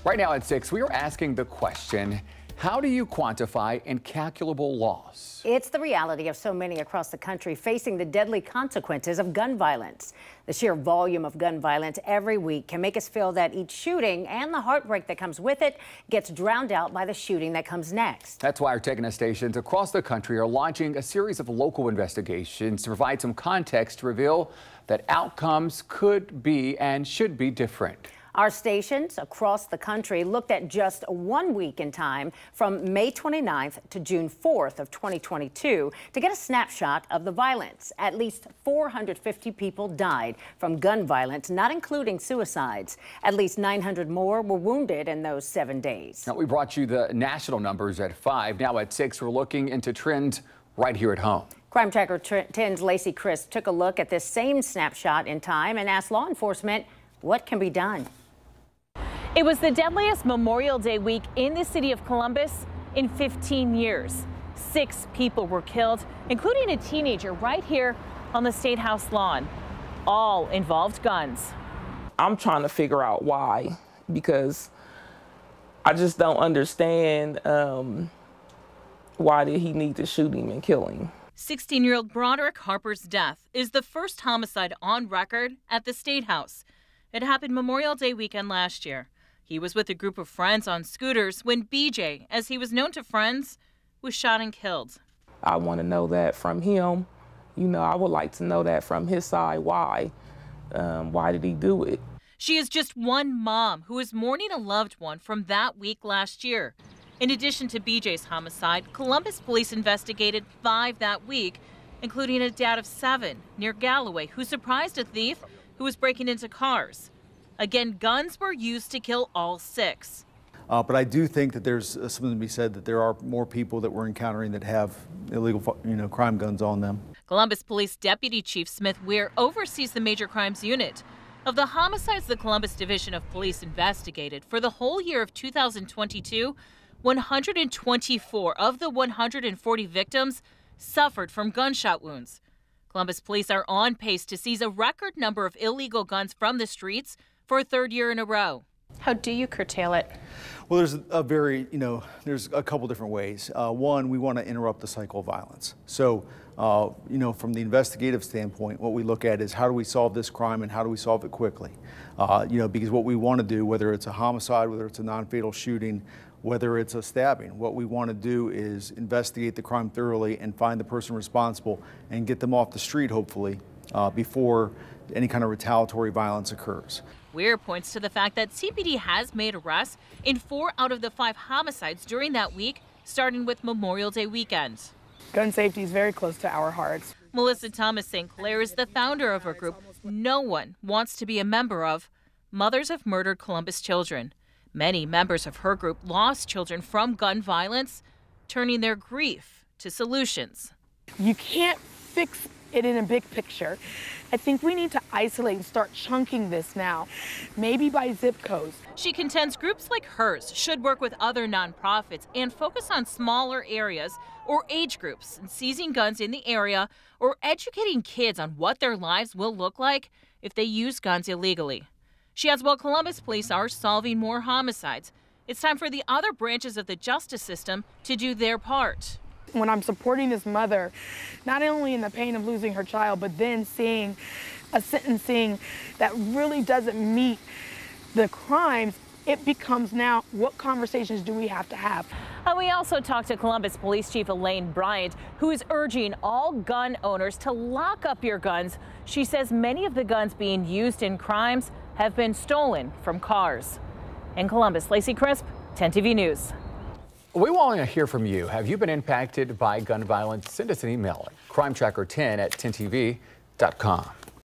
Right now at 6, we are asking the question, how do you quantify incalculable loss? It's the reality of so many across the country facing the deadly consequences of gun violence. The sheer volume of gun violence every week can make us feel that each shooting and the heartbreak that comes with it gets drowned out by the shooting that comes next. That's why our TEGNA stations across the country are launching a series of local investigations to provide some context to reveal that outcomes could be and should be different. Our stations across the country looked at just 1 week in time from May 29th to June 4th of 2022 to get a snapshot of the violence. At least 450 people died from gun violence, not including suicides. At least 900 more were wounded in those 7 days. Now, we brought you the national numbers at 5. Now at 6, we're looking into trends right here at home. Crime Tracker 10's Lacey Crisp took a look at this same snapshot in time and asked law enforcement what can be done. It was the deadliest Memorial Day week in the city of Columbus in 15 years. 6 people were killed, including a teenager right here on the State House lawn. All involved guns. I'm trying to figure out why, because I just don't understand why did he need to shoot him and kill him. 16-year-old Broderick Harper's death is the first homicide on record at the State House. It happened Memorial Day weekend last year. He was with a group of friends on scooters when BJ, as he was known to friends, was shot and killed. I want to know that from him. You know, I would like to know that from his side. Why? Why did he do it? She is just one mom who is mourning a loved one from that week last year. In addition to BJ's homicide, Columbus police investigated 5 that week, including a dad of 7 near Galloway who surprised a thief who was breaking into cars. Again, guns were used to kill all 6. But I do think that there's something to be said that there are more people that we're encountering that have illegal, crime guns on them. Columbus Police Deputy Chief Smith Weir oversees the Major Crimes Unit. Of the homicides the Columbus Division of Police investigated for the whole year of 2022, 124 of the 140 victims suffered from gunshot wounds. Columbus police are on pace to seize a record number of illegal guns from the streets for a 3rd year in a row. How do you curtail it? Well, there's a couple different ways. One, we want to interrupt the cycle of violence. So, from the investigative standpoint, what we look at is how do we solve this crime and how do we solve it quickly? Because what we want to do, whether it's a homicide, whether it's a non-fatal shooting, whether it's a stabbing, what we want to do is investigate the crime thoroughly and find the person responsible and get them off the street, hopefully, before any kind of retaliatory violence occurs. Weir points to the fact that CPD has made arrests in 4 out of the 5 homicides during that week, starting with Memorial Day weekend. Gun safety is very close to our hearts. Melissa Thomas St. Clair is the founder of a group no one wants to be a member of, Mothers of Murdered Columbus Children. Many members of her group lost children from gun violence, turning their grief to solutions. You can't fix it in a big picture. I think we need to isolate and start chunking this now, maybe by zip codes. She contends groups like hers should work with other nonprofits and focus on smaller areas or age groups and seizing guns in the area or educating kids on what their lives will look like if they use guns illegally. She adds while Columbus police are solving more homicides, it's time for the other branches of the justice system to do their part. When I'm supporting this mother, not only in the pain of losing her child, but then seeing a sentencing that really doesn't meet the crimes, it becomes now, what conversations do we have to have? We also talked to Columbus Police Chief Elaine Bryant, who is urging all gun owners to lock up your guns. She says many of the guns being used in crimes have been stolen from cars. In Columbus, Lacey Crisp, 10 TV News. We want to hear from you. Have you been impacted by gun violence? Send us an email at crimetracker10@10tv.com.